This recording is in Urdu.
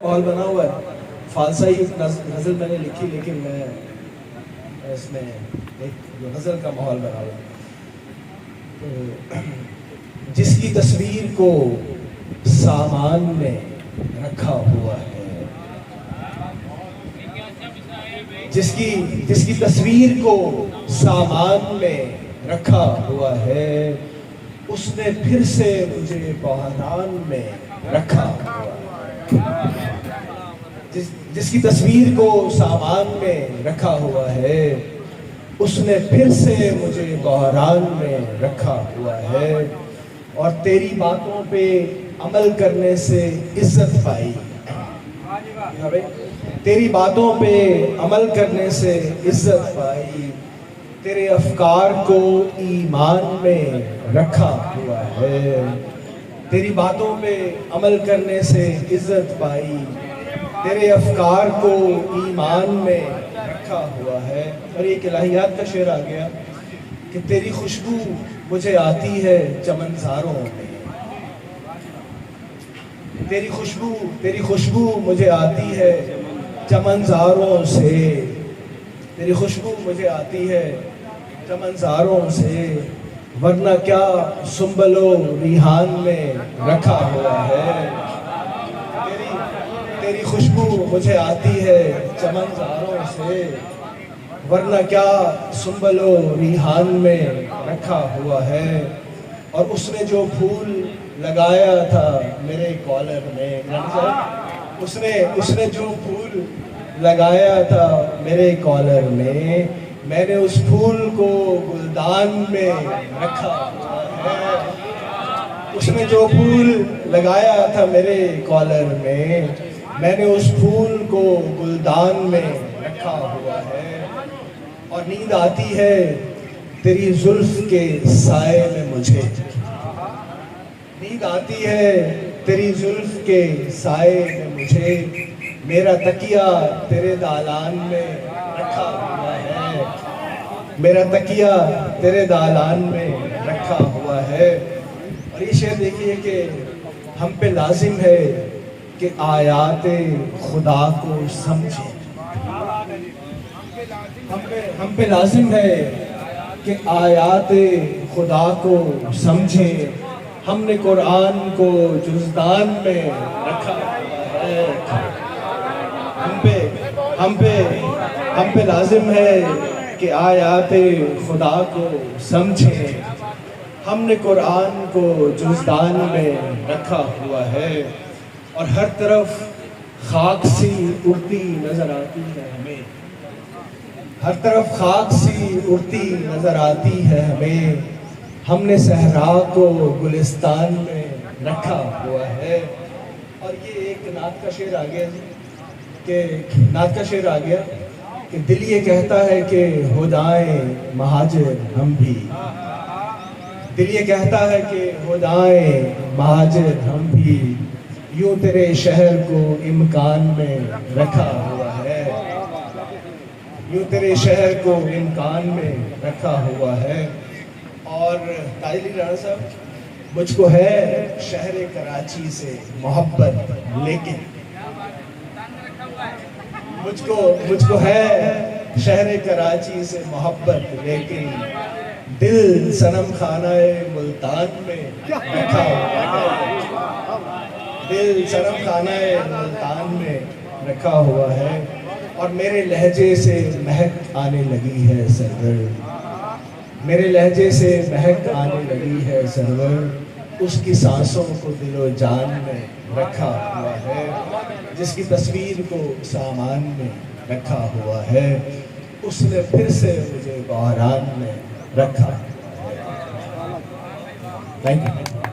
ماحول بنا ہوا ہے. فالسا ہی غزل میں نے لکھی، لیکن میں اس میں ایک غزل کا ماحول بنا ہوا ہے. تو جس کی تصویر کو سامان میں رکھا ہوا ہے، جس کی تصویر کو سامان میں رکھا ہوا ہے، اس نے پھر سے مجھے بحران میں رکھا ہوا ہے. جس کی تصویر کو سامان میں رکھا ہوا ہے، اس نے پھر سے مجھے بحران میں رکھا ہوا ہے. اور تیری باتوں پہ عمل کرنے سے عزت پائی. تیری باتوں پہ عمل کرنے سے عزت پائی. تیرے افکار کو ایمان میں رکھا ہوا ہے. تیری باتوں پہ عمل کرنے سے عزت پائی. تیرے افکار کو ایمان میں رکھا ہوا ہے. اور ایک الہیات کا شعر آ گیا کہ تیری خوشبو مجھے آتی ہے چمنزاروں میں. تیری خوشبو مجھے آتی ہے چمنزاروں سے. تیری خوشبو مجھے آتی ہے چمنزاروں سے، ورنہ کیا سنبل و ریحان میں رکھا ہوا ہے. تیری خوشبو مجھے آتی ہے چمنزاروں سے، ورنہ کیا سنبل و ریحان میں رکھا ہوا ہے. اور اس نے جو پھول لگایا تھا میرے کالر میں، اس نے جو پھول لگایا تھا میرے کالر میں نے اس پھول کو گلدان میں رکھا ہوا ہے. اس نے جو پھول لگایا تھا میرے کالر میں نے اس پھول کو گلدان میں رکھا ہوا ہے. اور نیند آتی ہے تیری زلف کے سائے میں مجھے. نیند آتی ہے تیری زلف کے سائے میں مجھے. میرا تکیہ تیرے دالان میں رکھا ہوا ہے. میرا تکیہ تیرے دالان میں رکھا ہوا ہے. اور یہ شعر دیکھیے کہ ہم پہ لازم ہے کہ آیات خدا کو سمجھیں. ہم پہ لازم ہے کہ آیات خدا کو سمجھیں. ہم نے قرآن کو جزدان میں رکھا ہوا ہے. ہم پہ لازم ہے کہ آیات خدا کو سمجھیں. ہم نے قرآن کو جزدان میں رکھا ہوا ہے. اور ہر طرف خاک سی اڑتی نظر آتی ہے ہمیں. ہر طرف خاک سی اڑتی نظر آتی ہے ہمیں. ہم نے صحرا کو گلستان میں رکھا ہوا ہے. اور یہ ایک نعت کا شعر آ گیا کہ دل یہ کہتا ہے کہ ہو جائیں مہاجر ہم بھی. دل یہ کہتا ہے کہ ہو جائیں مہاجر ہم بھی. یوں تیرے شہر کو امکان میں رکھا ہوا ہے. یوں تیرے شہر کو امکان میں رکھا ہوا ہے. اور تاج علی رانا صاحب، مجھ کو ہے شہر کراچی سے محبت، لیکن مجھ کو ہے شہر کراچی سے محبت، لیکن دل صنم خانہ ملتان میں رکھا ہوا ہے. دل صنم خانہ ملتان میں رکھا ہوا ہے. اور میرے لہجے سے مہک آنے لگی ہے سرور. میرے لہجے سے مہک آنے لگی ہے سرور. اس کی سانسوں کو دل و جان میں رکھا ہوا ہے. جس کی تصویر کو سامان میں رکھا ہوا ہے، اس نے پھر سے مجھے بحران میں رکھا. Thank you.